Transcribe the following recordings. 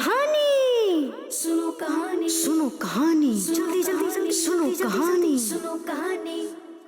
कहानी, सुनो कहानी, सुनो कहानी, जल्दी जल्दी जल्दी सुनो कहानी, सुनो कहानी,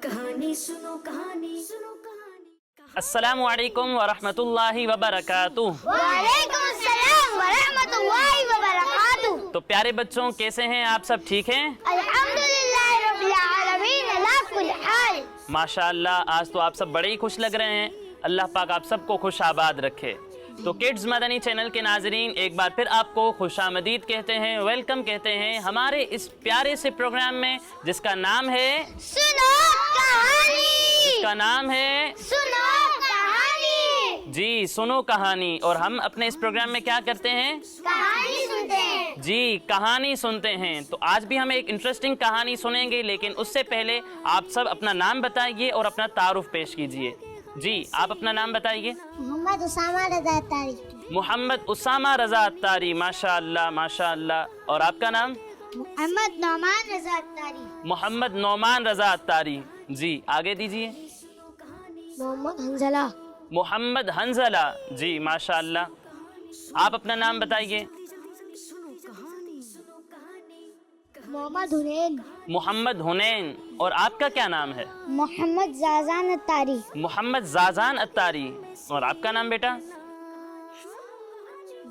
कहानी सुनो कहानी, सुनो कहानी। अस्सलामु अलैकुम वरहमतुल्लाहि वबरकातुह। वालेकुम अस्सलाम वरहमतुल्लाहि वबरकातुह। तो प्यारे बच्चों, कैसे हैं आप? सब ठीक हैं? अल्हम्दुलिल्लाह रब्बिल आलमीन अला कुल्ल हाल। माशाअल्लाह, आज तो आप सब बड़े ही खुश लग रहे हैं। अल्लाह पाक आप सबको खुश आबाद रखे। तो किड्स मदनी चैनल के नाजरीन, एक बार फिर आपको खुशामदीद कहते हैं, वेलकम कहते हैं हमारे इस प्यारे से प्रोग्राम में जिसका नाम है सुनो कहानी। जिसका नाम है सुनो कहानी। जी, सुनो कहानी। और हम अपने इस प्रोग्राम में क्या करते हैं? कहानी सुनते हैं। जी, कहानी सुनते हैं। तो आज भी हम एक इंटरेस्टिंग कहानी सुनेंगे, लेकिन उससे पहले आप सब अपना नाम बताइए और अपना तारुफ पेश कीजिए। जी, आप अपना नाम बताइए। मोहम्मद उसामा रज़ा अत्तारी। मोहम्मद उसामा रज़ा अत्तारी, माशाअल्लाह माशाअल्लाह। और आपका नाम? मोहम्मद नौमान रज़ा अत्तारी। मोहम्मद नौमान रज़ा अत्तारी। जी, आगे दीजिए। मोहम्मद हंजला। मोहम्मद हंजला। जी, माशाअल्लाह। आप अपना नाम बताइए। मोहम्मद हुनैन। मोहम्मद हुनैन। और आपका क्या नाम है? मोहम्मद जाजान अत्तारी। मोहम्मद जाजान अत्तारी। और आपका नाम बेटा?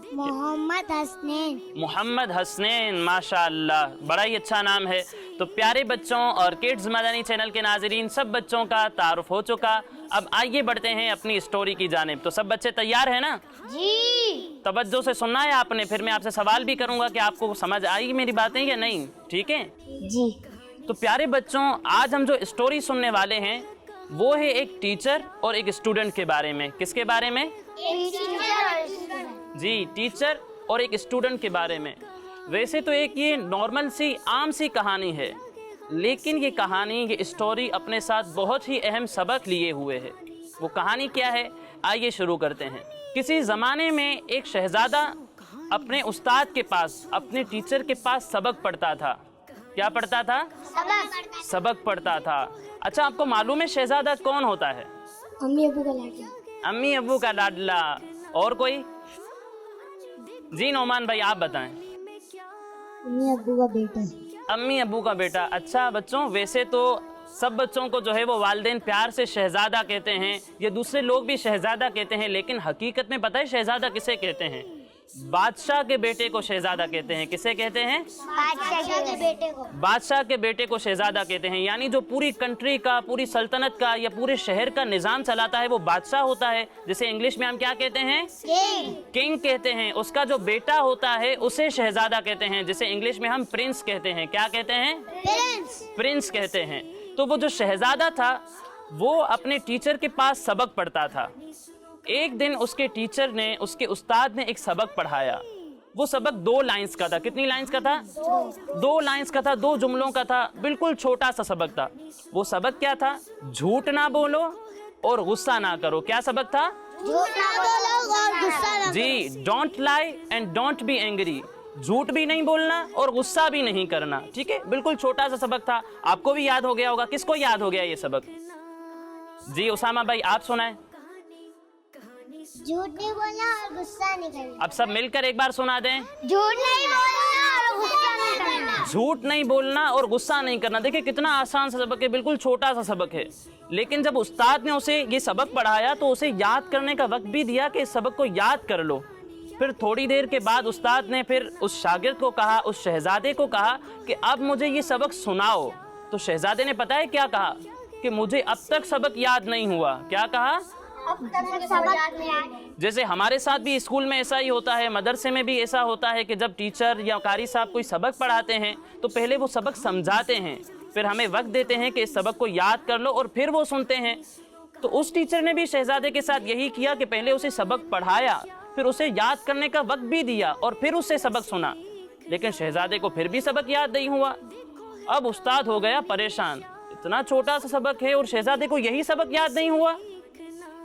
मोहम्मद हसनैन। मोहम्मद हसनैन, माशाअल्लाह, बड़ा ही अच्छा नाम है। तो प्यारे बच्चों और किड्स मदनी चैनल के नाजरीन, सब बच्चों का तारुफ हो चुका। अब आइए बढ़ते हैं अपनी स्टोरी की जानिब। तो सब बच्चे तैयार हैं ना? जी। तवज्जो से सुनना है आपने, फिर मैं आपसे सवाल भी करूंगा कि आपको समझ आई मेरी बातें या नहीं, ठीक है? जी। तो प्यारे बच्चों, आज हम जो स्टोरी सुनने वाले हैं वो है एक टीचर और एक स्टूडेंट के बारे में। किसके बारे में? जी, टीचर और एक स्टूडेंट के बारे में। वैसे तो एक ये नॉर्मल सी आम सी कहानी है, लेकिन ये कहानी, ये स्टोरी अपने साथ बहुत ही अहम सबक लिए हुए है। वो कहानी क्या है, आइए शुरू करते हैं। किसी ज़माने में एक शहज़ादा अपने उस्ताद के पास, अपने टीचर के पास सबक पढ़ता था। क्या पढ़ता था? सबक पढ़ता था। अच्छा, आपको मालूम है शहज़ादा कौन होता है? अम्मी अबू का लाडला। अम्मी अब्बू का लाडला। और कोई? जी नौमान भाई, आप बताएं। अम्मी अबू का बेटा। अम्मी अब्बू का बेटा। अच्छा बच्चों, वैसे तो सब बच्चों को जो है वो वालिदैन प्यार से शहज़ादा कहते हैं, ये दूसरे लोग भी शहज़ादा कहते हैं, लेकिन हकीकत में पता है शहज़ादा किसे कहते हैं? बादशाह के बेटे को शहज़ादा कहते हैं। किसे कहते हैं? बादशाह के बेटे को। बादशाह के बेटे को शहज़ादा कहते हैं। यानी जो पूरी कंट्री का, पूरी सल्तनत का या पूरे शहर का निज़ाम चलाता है वो बादशाह होता है, जिसे इंग्लिश में हम क्या कहते हैं? किंग कहते हैं। उसका जो बेटा होता है उसे शहज़ादा कहते हैं, जिसे इंग्लिश में हम प्रिंस कहते हैं। क्या कहते हैं? प्रिंस कहते हैं। तो वो जो शहज़ादा था वो अपने टीचर के पास सबक पढ़ता था। एक दिन उसके टीचर ने, उसके उस्ताद ने एक सबक पढ़ाया। वो सबक 2 लाइन्स का था। कितनी लाइन्स का था? 2 लाइन्स का था, 2 जुमलों का था, बिल्कुल छोटा सा सबक था। वो सबक क्या था? झूठ ना बोलो और गुस्सा ना करो। क्या सबक था? झूठ ना बोलो और गुस्सा ना करो। जी, don't lie and don't be angry. झूठ भी नहीं बोलना और गुस्सा भी नहीं करना, ठीक है? बिल्कुल छोटा सा सबक था। आपको भी याद हो गया होगा। किसको याद हो गया ये सबक? जी उसामा भाई, आप सुनाएं। झूठ नहीं बोलना और गुस्सा नहीं करना। अब सब मिलकर एक बार सुना दें। झूठ नहीं बोलना और गुस्सा नहीं करना। झूठ नहीं बोलना और गुस्सा नहीं करना। देखिए कितना आसान सा सबक है, बिल्कुल छोटा सा सबक है, लेकिन जब उस्ताद ने उसे ये सबक पढ़ाया तो उसे याद करने का वक्त भी दिया कि इस सबक को याद कर लो। फिर थोड़ी देर के बाद उस्ताद ने फिर उस शागिर्द को कहा, उस शहजादे को कहा कि अब मुझे ये सबक सुनाओ। तो शहजादे ने पता है क्या कहा? कि मुझे अब तक सबक याद नहीं हुआ। क्या कहा? अब तक सबक नहीं। जैसे हमारे साथ भी स्कूल में ऐसा ही होता है, मदरसे में भी ऐसा होता है कि जब टीचर या कारी साहब कोई सबक पढ़ाते हैं तो पहले वो सबक समझाते हैं, फिर हमें वक्त देते हैं कि इस सबक को याद कर लो, और फिर वो सुनते हैं। तो उस टीचर ने भी शहजादे के साथ यही किया कि पहले उसे सबक पढ़ाया, फिर उसे याद करने का वक्त भी दिया और फिर उससे सबक सुना, लेकिन शहजादे को फिर भी सबक याद नहीं हुआ। अब उस्ताद हो गया परेशान, इतना छोटा सा सबक है और शहजादे को यही सबक याद नहीं हुआ।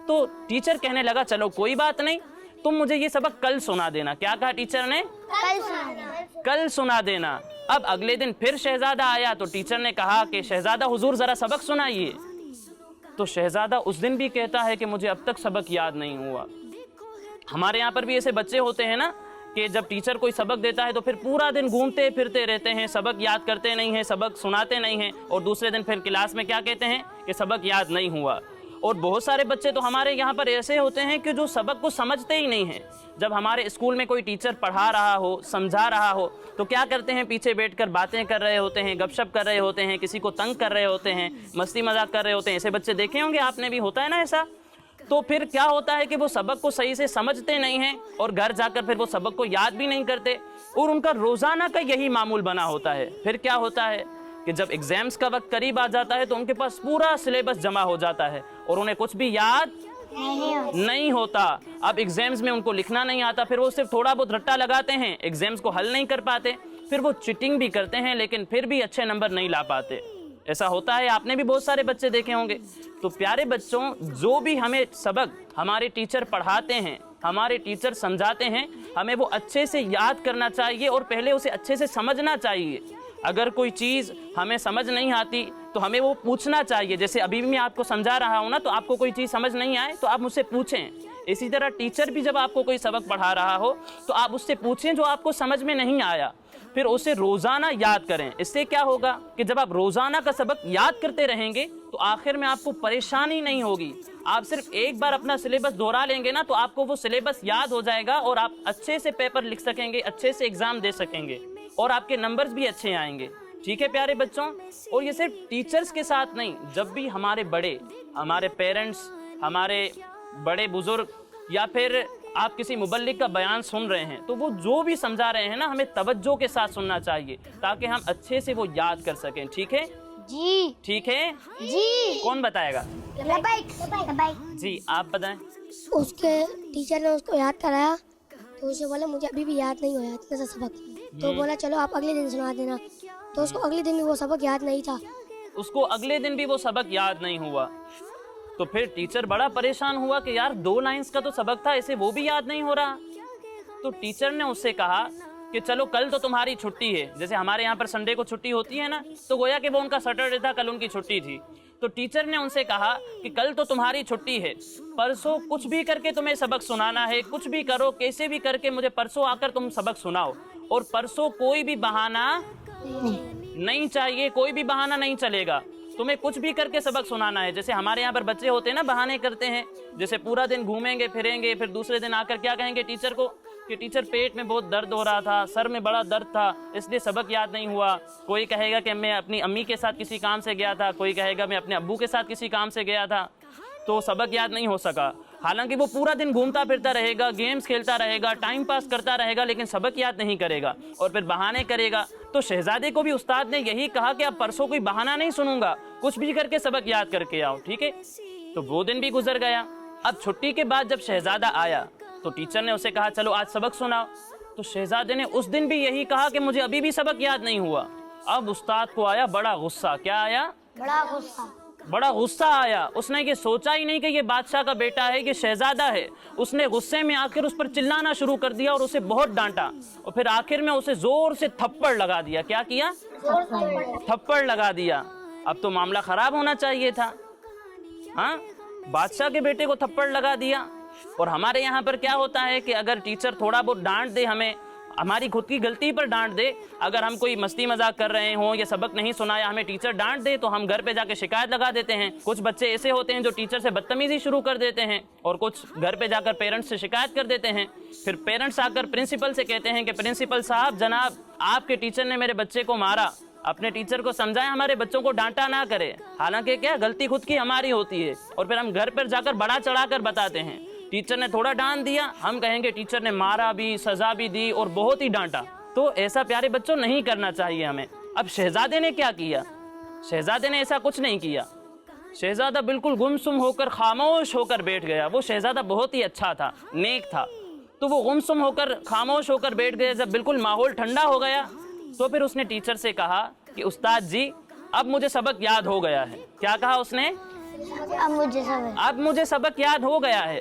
तो टीचर कहने लगा, चलो कोई बात नहीं, तुम मुझे ये सबक कल सुना देना। क्या कहा टीचर ने? कल सुना देना। अब अगले दिन फिर शहजादा आया तो टीचर ने कहा कि शहजादा हुजूर जरा सबक सुनाइए। तो शहजादा उस दिन भी कहता है कि मुझे अब तक सबक याद नहीं हुआ। हमारे यहाँ पर भी ऐसे बच्चे होते हैं ना کہ जब टीचर कोई सबक देता है तो फिर पूरा दिन घूमते फिरते रहते हैं, सबक याद करते नहीं हैं, सबक सुनाते नहीं हैं, और दूसरे दिन फिर क्लास में क्या कहते हैं कि सबक याद नहीं हुआ। और बहुत सारे बच्चे तो हमारे यहाँ पर ऐसे होते हैं कि जो सबक को समझते ही नहीं हैं। जब हमारे स्कूल में कोई टीचर पढ़ा रहा हो, समझा रहा हो, तो क्या करते हैं, पीछे बैठकर बातें कर रहे होते हैं, गपशप कर रहे होते हैं, किसी को तंग कर रहे होते हैं, मस्ती मजाक कर रहे होते हैं। ऐसे बच्चे देखे होंगे आपने भी, होता है ना ऐसा। तो फिर क्या होता है कि वो सबक को सही से समझते नहीं हैं और घर जाकर फिर वो सबक को याद भी नहीं करते, और उनका रोज़ाना का यही मामूल बना होता है। फिर क्या होता है कि जब एग्ज़ाम्स का वक्त करीब आ जाता है तो उनके पास पूरा सिलेबस जमा हो जाता है और उन्हें कुछ भी याद नहीं होता। अब एग्ज़ाम्स में उनको लिखना नहीं आता, फिर वो सिर्फ थोड़ा बहुत रट्टा लगाते हैं, एग्ज़ाम्स को हल नहीं कर पाते, फिर वो चीटिंग भी करते हैं लेकिन फिर भी अच्छे नंबर नहीं ला पाते। ऐसा होता है, आपने भी बहुत सारे बच्चे देखे होंगे। तो प्यारे बच्चों, जो भी हमें सबक हमारे टीचर पढ़ाते हैं, हमारे टीचर समझाते हैं, हमें वो अच्छे से याद करना चाहिए और पहले उसे अच्छे से समझना चाहिए। अगर कोई चीज़ हमें समझ नहीं आती तो हमें वो पूछना चाहिए। जैसे अभी भी मैं आपको समझा रहा हूँ ना, तो आपको कोई चीज़ समझ नहीं आए तो आप मुझसे पूछें। इसी तरह टीचर भी जब आपको कोई सबक पढ़ा रहा हो तो आप उससे पूछें जो आपको समझ में नहीं आया, फिर उसे रोज़ाना याद करें। इससे क्या होगा कि जब आप रोज़ाना का सबक याद करते रहेंगे तो आखिर में आपको परेशानी नहीं होगी। आप सिर्फ एक बार अपना सिलेबस दोहरा लेंगे ना, तो आपको वो सिलेबस याद हो जाएगा और आप अच्छे से पेपर लिख सकेंगे, अच्छे से एग्ज़ाम दे सकेंगे और आपके नंबर्स भी अच्छे आएंगे। ठीक है प्यारे बच्चों। और ये सिर्फ टीचर्स के साथ नहीं, जब भी हमारे बड़े, हमारे पेरेंट्स, हमारे बड़े बुजुर्ग या फिर आप किसी मुबल्लिग का बयान सुन रहे हैं तो वो जो भी समझा रहे हैं ना, हमें तवज्जो के साथ सुनना चाहिए ताकि हम अच्छे से वो याद कर सकें। ठीक है जी। ठीक है जी। कौन बताएगा? लबाइक। जी आप बताएं। उसके टीचर ने उसको याद कराया तो उसे बोला मुझे अभी भी याद नहीं हुआ इतना सा सबक, तो बोला चलो आप अगले दिन सुना देना। तो उसको अगले दिन भी वो सबक याद नहीं था। उसको अगले दिन भी वो सबक याद नहीं हुआ, तो फिर टीचर बड़ा परेशान हुआ कि यार 2 लाइंस का तो सबक था, इसे वो भी याद नहीं हो रहा। तो टीचर ने उससे कहा कि चलो कल तो तुम्हारी छुट्टी है, जैसे हमारे यहाँ पर संडे को छुट्टी होती है ना, तो गोया कि वो उनका सैटरडे था, कल उनकी छुट्टी थी। तो टीचर ने उनसे कहा कि कल तो तुम्हारी छुट्टी है, परसों कुछ भी करके तुम्हें सबक सुनाना है, कुछ भी करो, कैसे भी करके मुझे परसों आकर तुम सबक सुनाओ, और परसों कोई भी बहाना नहीं चाहिए, कोई भी बहाना नहीं चलेगा, तुम्हें कुछ भी करके सबक सुनाना है। जैसे हमारे यहाँ पर बच्चे होते हैं ना, बहाने करते हैं, जैसे पूरा दिन घूमेंगे फिरेंगे, फिर दूसरे दिन आकर क्या कहेंगे टीचर को कि टीचर पेट में बहुत दर्द हो रहा था, सर में बड़ा दर्द था, इसलिए सबक याद नहीं हुआ। कोई कहेगा कि मैं अपनी अम्मी के साथ किसी काम से गया था, कोई कहेगा मैं अपने अब्बू के साथ किसी काम से गया था, तो सबक याद नहीं हो सका। हालांकि वो पूरा दिन घूमता फिरता रहेगा, गेम्स खेलता रहेगा, टाइम पास करता रहेगा, लेकिन सबक याद नहीं करेगा और फिर बहाने करेगा। तो शहजादे को भी उस्ताद ने यही कहा कि अब परसों कोई बहाना नहीं सुनूंगा, कुछ भी करके सबक याद करके आओ। ठीक है। तो वो दिन भी गुजर गया। अब छुट्टी के बाद जब शहजादा आया तो टीचर ने उसे कहा चलो आज सबक सुनाओ। तो शहजादे ने उस दिन भी यही कहा कि मुझे अभी भी सबक याद नहीं हुआ। अब उस्ताद को आया बड़ा गुस्सा। क्या आया? बड़ा गुस्सा आया। उसने ये सोचा ही नहीं कि ये बादशाह का बेटा है, ये शहजादा है। उसने गुस्से में आकर उस पर चिल्लाना शुरू कर दिया और उसे बहुत डांटा, और फिर आखिर में उसे जोर से थप्पड़ लगा दिया। क्या किया? थप्पड़ लगा दिया। अब तो मामला खराब होना चाहिए था। हाँ, बादशाह के बेटे को थप्पड़ लगा दिया। और हमारे यहाँ पर क्या होता है कि अगर टीचर थोड़ा बहुत डांट दे हमें, हमारी खुद की गलती पर डांट दे, अगर हम कोई मस्ती मजाक कर रहे हों या सबक नहीं सुनाया, हमें टीचर डांट दे, तो हम घर पे जाके शिकायत लगा देते हैं। कुछ बच्चे ऐसे होते हैं जो टीचर से बदतमीजी शुरू कर देते हैं और कुछ घर पे जाकर पेरेंट्स से शिकायत कर देते हैं। फिर पेरेंट्स आकर प्रिंसिपल से कहते हैं कि प्रिंसिपल साहब जनाब, आपके टीचर ने मेरे बच्चे को मारा। अपने टीचर को समझाएं हमारे बच्चों को डांटा ना करे। हालांकि क्या, गलती खुद की हमारी होती है, और फिर हम घर पर जाकर बड़ा चढ़ा कर बताते हैं टीचर ने थोड़ा डांट दिया, हम कहेंगे टीचर ने मारा भी, सजा भी दी और बहुत ही डांटा। तो ऐसा प्यारे बच्चों नहीं करना चाहिए हमें। अब शहजादे ने क्या किया? शहजादे ने ऐसा कुछ नहीं किया। शहजादा बिल्कुल गुमसुम होकर, खामोश होकर बैठ गया। वो शहजादा बहुत ही अच्छा था, नेक था, तो वो गुमसुम होकर, खामोश होकर बैठ गया। जब बिल्कुल माहौल ठंडा हो गया तो फिर उसने टीचर से कहा कि उस्ताद जी, अब मुझे सबक याद हो गया है। क्या कहा उसने? अब मुझे सबक याद हो गया है।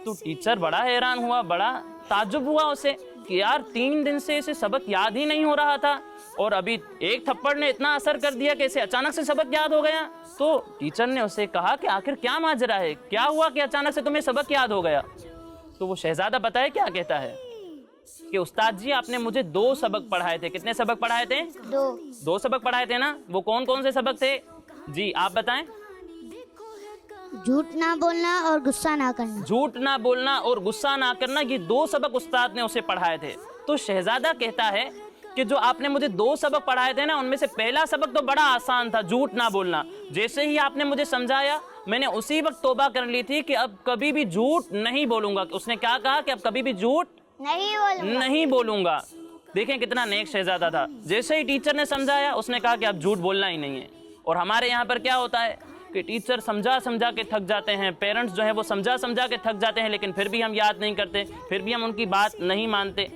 तो टीचर बड़ा हैरान हुआ, बड़ा ताज्जुब हुआ उसे कि यार 3 दिन से इसे सबक याद ही नहीं हो रहा था और अभी एक थप्पड़ ने इतना असर कर दिया कि इसे अचानक से सबक याद हो गया। तो टीचर ने उसे कहा कि आखिर क्या माजरा है, क्या हुआ कि अचानक से तुम्हें सबक याद हो गया? तो वो शहजादा बताए क्या कहता है کہ उस्ताद जी आपने मुझे 2 सबक पढ़ाए थे। कितने सबक पढ़ाए थे? 2 सबक पढ़ाए थे ना? वो कौन कौन से सबक थे जी, आप बताएं। झूठ ना बोलना और गुस्सा ना करना। झूठ ना बोलना और गुस्सा ना करना, ये 2 सबक उस्ताद ने उसे पढ़ाए थे। तो शहजादा कहता है कि जो आपने मुझे 2 सबक पढ़ाए थे ना, उनमें से पहला सबक तो बड़ा आसान था, झूठ ना बोलना। जैसे ही आपने मुझे समझाया, मैंने उसी वक्त तौबा कर ली थी कि अब कभी भी झूठ नहीं बोलूंगा। उसने क्या कहा कि अब कभी भी झूठ नहीं बोलूंगा। देखें कितना नेक शहजादा था। जैसे ही टीचर ने समझाया, उसने कहा कि अब झूठ बोलना ही नहीं है। और हमारे यहाँ पर क्या होता है कि टीचर समझा समझा के थक जाते हैं, पेरेंट्स जो है वो समझा समझा के थक जाते हैं, लेकिन फिर भी हम याद नहीं करते, फिर भी हम उनकी बात नहीं मानते।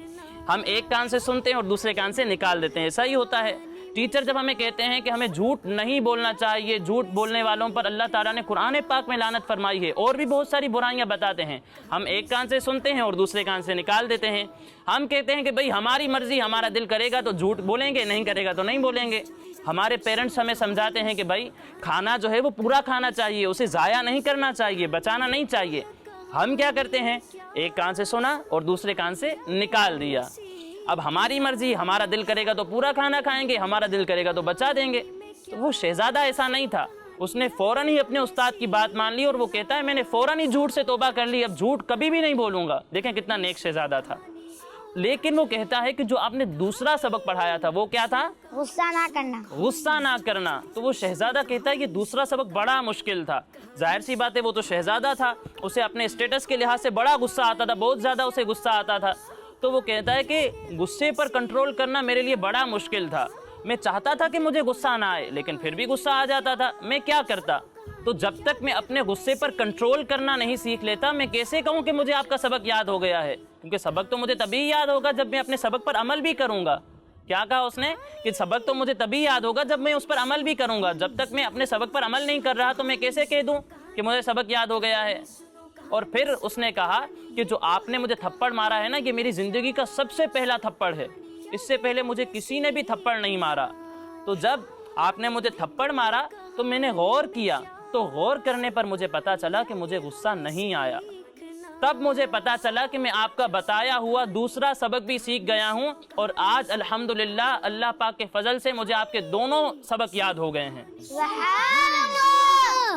हम एक कान से सुनते हैं और दूसरे कान से निकाल देते हैं। ऐसा ही होता है। टीचर जब हमें कहते हैं कि हमें झूठ नहीं बोलना चाहिए, झूठ बोलने वालों पर अल्लाह ताला ने कुरान पाक में लानत फरमाई है, और भी बहुत सारी बुराइयां बताते हैं, हम एक कान से सुनते हैं और दूसरे कान से निकाल देते हैं। हम कहते हैं कि भाई हमारी मर्जी, हमारा दिल करेगा तो झूठ बोलेंगे, नहीं करेगा तो नहीं बोलेंगे। हमारे पेरेंट्स हमें समझाते हैं कि भाई खाना जो है वो पूरा खाना चाहिए, उसे ज़ाया नहीं करना चाहिए, बचाना नहीं चाहिए। हम क्या करते हैं, एक कान से सुना और दूसरे कान से निकाल दिया। अब हमारी मर्जी, हमारा दिल करेगा तो पूरा खाना खाएंगे, हमारा दिल करेगा तो बचा देंगे। तो वो शहजादा ऐसा नहीं था, उसने फ़ौरन ही अपने उस्ताद की बात मान ली और वो कहता है मैंने फ़ौरन ही झूठ से तौबा कर ली, अब झूठ कभी भी नहीं बोलूँगा। देखें कितना नेक शहजादा था। लेकिन वो कहता है कि जो आपने दूसरा सबक पढ़ाया था वो क्या था? गुस्सा ना करना। गुस्सा ना करना। तो वो शहजादा कहता है कि दूसरा सबक बड़ा मुश्किल था। जाहिर सी बात है, वो तो शहजादा था, उसे अपने स्टेटस के लिहाज से बड़ा गुस्सा आता था, बहुत ज़्यादा उसे गुस्सा आता था। तो वो कहता है कि गुस्से पर कंट्रोल करना मेरे लिए बड़ा मुश्किल था। मैं चाहता था कि मुझे गुस्सा ना आए, लेकिन फिर भी गुस्सा आ जाता था। मैं क्या करता? तो जब तक मैं अपने गुस्से पर कंट्रोल करना नहीं सीख लेता, मैं कैसे कहूँ कि मुझे आपका सबक याद हो गया है? क्योंकि सबक तो मुझे तभी याद होगा जब मैं अपने सबक पर अमल भी करूँगा। क्या कहा उसने कि सबक तो मुझे तभी याद होगा जब मैं उस पर अमल भी करूँगा। जब तक मैं अपने सबक पर अमल नहीं कर रहा तो मैं कैसे कह दूँ कि मुझे सबक याद हो गया है? और फिर उसने कहा कि जो आपने मुझे थप्पड़ मारा है ना, ये मेरी ज़िंदगी का सबसे पहला थप्पड़ है, इससे पहले मुझे किसी ने भी थप्पड़ नहीं मारा। तो जब आपने मुझे थप्पड़ मारा तो मैंने गौर किया, तो गौर करने पर मुझे पता चला कि मुझे गुस्सा नहीं आया। तब मुझे पता चला कि मैं आपका बताया हुआ दूसरा सबक भी सीख गया हूँ, और आज अल्हम्दुलिल्लाह अल्लाह पाक के फजल से मुझे आपके दोनों सबक याद हो गए हैं।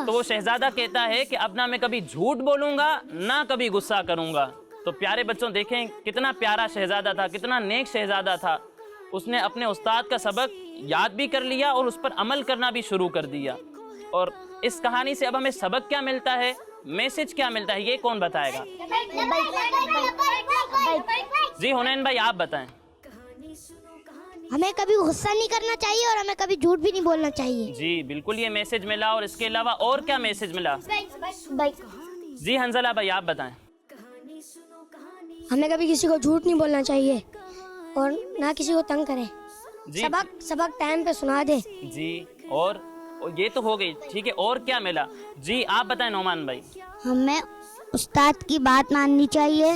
तो वो शहजादा कहता है कि अब ना मैं कभी झूठ बोलूँगा, ना कभी गुस्सा करूँगा। तो प्यारे बच्चों, देखें कितना प्यारा शहजादा था, कितना नेक शहजादा था। उसने अपने उस्ताद का सबक याद भी कर लिया और उस पर अमल करना भी शुरू कर दिया। और इस कहानी से अब हमें सबक क्या मिलता है, मैसेज क्या मिलता है, ये कौन बताएगा? जी हुनैन भाई, आप बताएं। हमें कभी गुस्सा नहीं करना चाहिए और हमें कभी झूठ भी नहीं बोलना चाहिए। जी बिल्कुल, ये मैसेज मिला। और इसके अलावा और क्या मैसेज मिला? जी हंजला भाई, आप बताएं। हमें कभी किसी को झूठ नहीं बोलना चाहिए और ना किसी को तंग करें। जी सबक टाइम पे सुना दे। जी, और ये तो हो गई, ठीक है, और क्या मिला? जी आप बताएं नौमान भाई। हमें उस्ताद की बात माननी चाहिए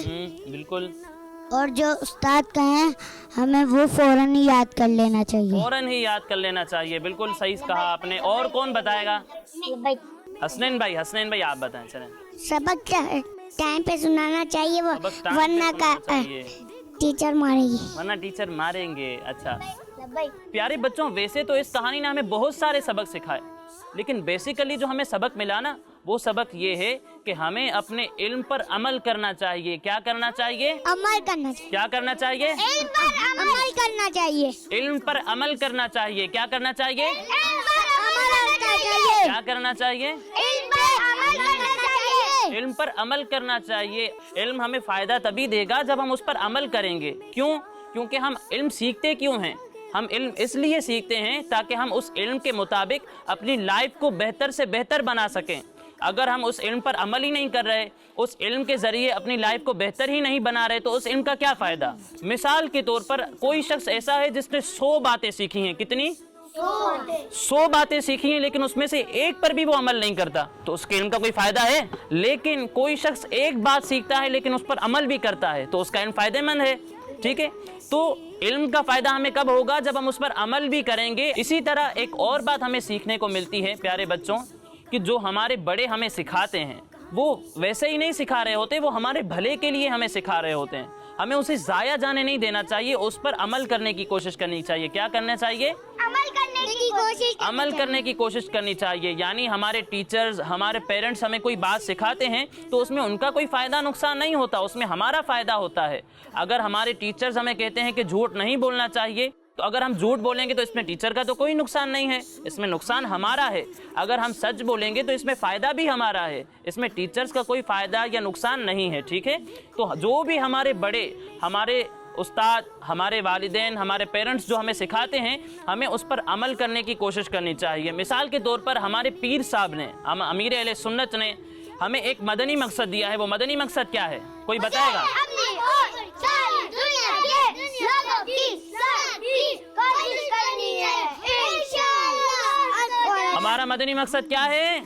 बिल्कुल, और जो उस्ताद कहें हमें वो फौरन ही याद कर लेना चाहिए। फौरन ही याद कर लेना चाहिए, बिल्कुल सही कहा आपने। और कौन बताएगा? हसनैन भाई, हसनैन भाई आप बताएं। चलें। सबक टाइम पे सुनाना चाहिए, वरना का टीचर मारेगी, वरना टीचर मारेंगे। अच्छा प्यारे बच्चों, वैसे तो इस कहानी ने हमें बहुत सारे सबक सिखाए, लेकिन बेसिकली जो हमें सबक मिला ना, वो सबक ये है कि हमें अपने इल्म पर अमल करना चाहिए। क्या करना चाहिए? अमल करना चाहिए। क्या करना चाहिए? इल्म पर अमल करना चाहिए। इल्म पर अमल करना चाहिए। क्या करना चाहिए? चाहिए। क्या करना चाहिए? इल्म पर अमल करना चाहिए। इल्म पर अमल करना चाहिए। इल्म हमें फायदा तभी देगा जब हम उस पर अमल करेंगे। क्यों? क्योंकि हम इल्म सीखते क्यों हैं? हम इल्म इसलिए सीखते हैं ताकि हम उस इल्म के मुताबिक अपनी लाइफ को बेहतर से बेहतर बना सकें। अगर हम उस इल्म पर अमल ही नहीं कर रहे, उस इल्म के ज़रिए अपनी लाइफ को बेहतर ही नहीं बना रहे, तो उस इल्म का क्या फ़ायदा? मिसाल के तौर पर कोई शख्स ऐसा है जिसने 100 बातें सीखी हैं। कितनी? 100 बातें सीखी हैं, लेकिन उसमें से एक पर भी वो अमल नहीं करता, तो उसके इल्म का कोई फ़ायदा है? लेकिन कोई शख्स एक बात सीखता है लेकिन उस पर अमल भी करता है, तो उसका इल्म फ़ायदेमंद है। ठीक है, तो इल्म का फ़ायदा हमें कब होगा? जब हम उस पर अमल भी करेंगे। इसी तरह एक और बात हमें सीखने को मिलती है प्यारे बच्चों, कि जो हमारे बड़े हमें सिखाते हैं वो वैसे ही नहीं सिखा रहे होते, वो हमारे भले के लिए हमें सिखा रहे होते हैं। हमें उसे ज़ाया जाने नहीं देना चाहिए, उस पर अमल करने की कोशिश करनी चाहिए। क्या करना चाहिए? अमल करने की कोशिश करनी चाहिए। यानी हमारे टीचर्स, हमारे पेरेंट्स हमें कोई बात सिखाते हैं तो उसमें उनका कोई फ़ायदा नुकसान नहीं होता, उसमें हमारा फ़ायदा होता है। अगर हमारे टीचर्स हमें कहते हैं कि झूठ नहीं बोलना चाहिए, तो अगर हम झूठ बोलेंगे तो इसमें टीचर का तो कोई नुकसान नहीं है, इसमें नुकसान हमारा है। अगर हम सच बोलेंगे तो इसमें फ़ायदा भी हमारा है, इसमें टीचर्स का कोई फ़ायदा या नुकसान नहीं है। ठीक है, तो जो भी हमारे बड़े, हमारे उस्ताद, हमारे वालिदैन, हमारे पेरेंट्स जो हमें सिखाते हैं, हमें उस पर अमल करने की कोशिश करनी चाहिए। मिसाल के तौर पर हमारे पीर साहब ने, हम अमीर अहले सुन्नत ने हमें एक मदनी मकसद दिया है। वो मदनी मकसद क्या है, कोई बताएगा? हमारा मदनी मकसद क्या है?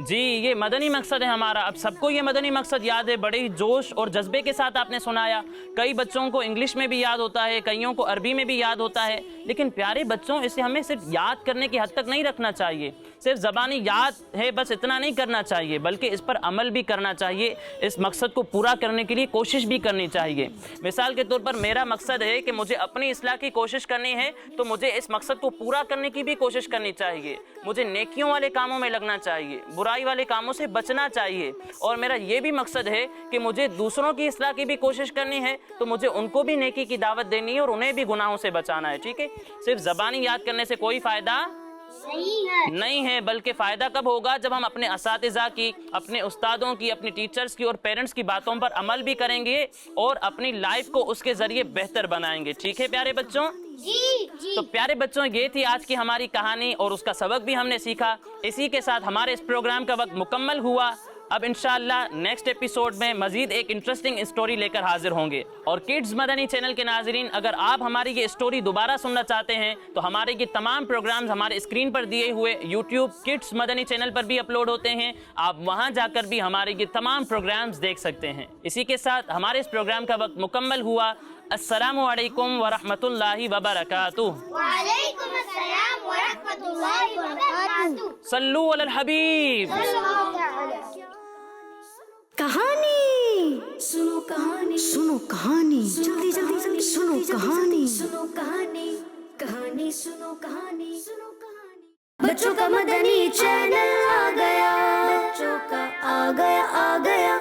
जी, ये मदनी मकसद है हमारा। अब सबको ये मदनी मकसद याद है, बड़े ही जोश और जज्बे के साथ आपने सुनाया। कई बच्चों को इंग्लिश में भी याद होता है, कईयों को अरबी में भी याद होता है, लेकिन प्यारे बच्चों, इसे हमें सिर्फ याद करने की हद तक नहीं रखना चाहिए। सिर्फ ज़बानी याद है बस इतना नहीं करना चाहिए, बल्कि इस पर अमल भी करना चाहिए। इस मकसद को पूरा करने के लिए कोशिश भी करनी चाहिए। मिसाल के तौर पर मेरा मकसद है कि मुझे अपनी इस्लाह की कोशिश करनी है, तो मुझे इस मकसद को पूरा करने की भी कोशिश करनी चाहिए। मुझे नेकियों वाले कामों में लगना चाहिए, बुराई वाले कामों से बचना चाहिए। और मेरा ये भी मकसद है कि मुझे दूसरों की इस्लाह की भी कोशिश करनी है, तो मुझे उनको भी नेकी की दावत देनी है और उन्हें भी गुनाहों से बचाना है। ठीक है, सिर्फ ज़बानी याद करने से कोई फ़ायदा नहीं है, बल्कि फ़ायदा कब होगा? जब हम अपने असातिज़ा की, अपने उस्तादों की, अपने टीचर्स की और पेरेंट्स की बातों पर अमल भी करेंगे और अपनी लाइफ को उसके ज़रिए बेहतर बनाएंगे। ठीक है प्यारे बच्चों? जी। तो प्यारे बच्चों, ये थी आज की हमारी कहानी और उसका सबक भी हमने सीखा। इसी के साथ हमारे इस प्रोग्राम का वक्त मुकम्मल हुआ। अब इंशाअल्लाह नेक्स्ट एपिसोड में मजीद एक इंटरेस्टिंग स्टोरी लेकर हाजिर होंगे। और किड्स मदनी चैनल के नाजरीन, अगर आप हमारी ये स्टोरी दोबारा सुनना चाहते हैं तो हमारे ये तमाम प्रोग्राम्स हमारे स्क्रीन पर दिए हुए यूट्यूब किड्स मदनी चैनल पर भी अपलोड होते हैं। आप वहां जाकर भी हमारे ये तमाम प्रोग्राम्स देख सकते हैं। इसी के साथ हमारे इस प्रोग्राम का वक्त मुकम्मल हुआ। अस्सलामु अलैकुम व रहमतुल्लाहि व बरकातुहू। वालेकुम अस्सलाम व रहमतुल्लाहि व बरकातुहू। सल्लू अलल हबीब। कहानी सुनो, कहानी सुनो, कहानी जल्दी जल्दी जल्दी सुनो, कहानी सुनो, कहानी कहानी सुनो, कहानी सुनो, कहानी। बच्चों का मदनी चैनल आ गया, बच्चों का आ गया, आ गया।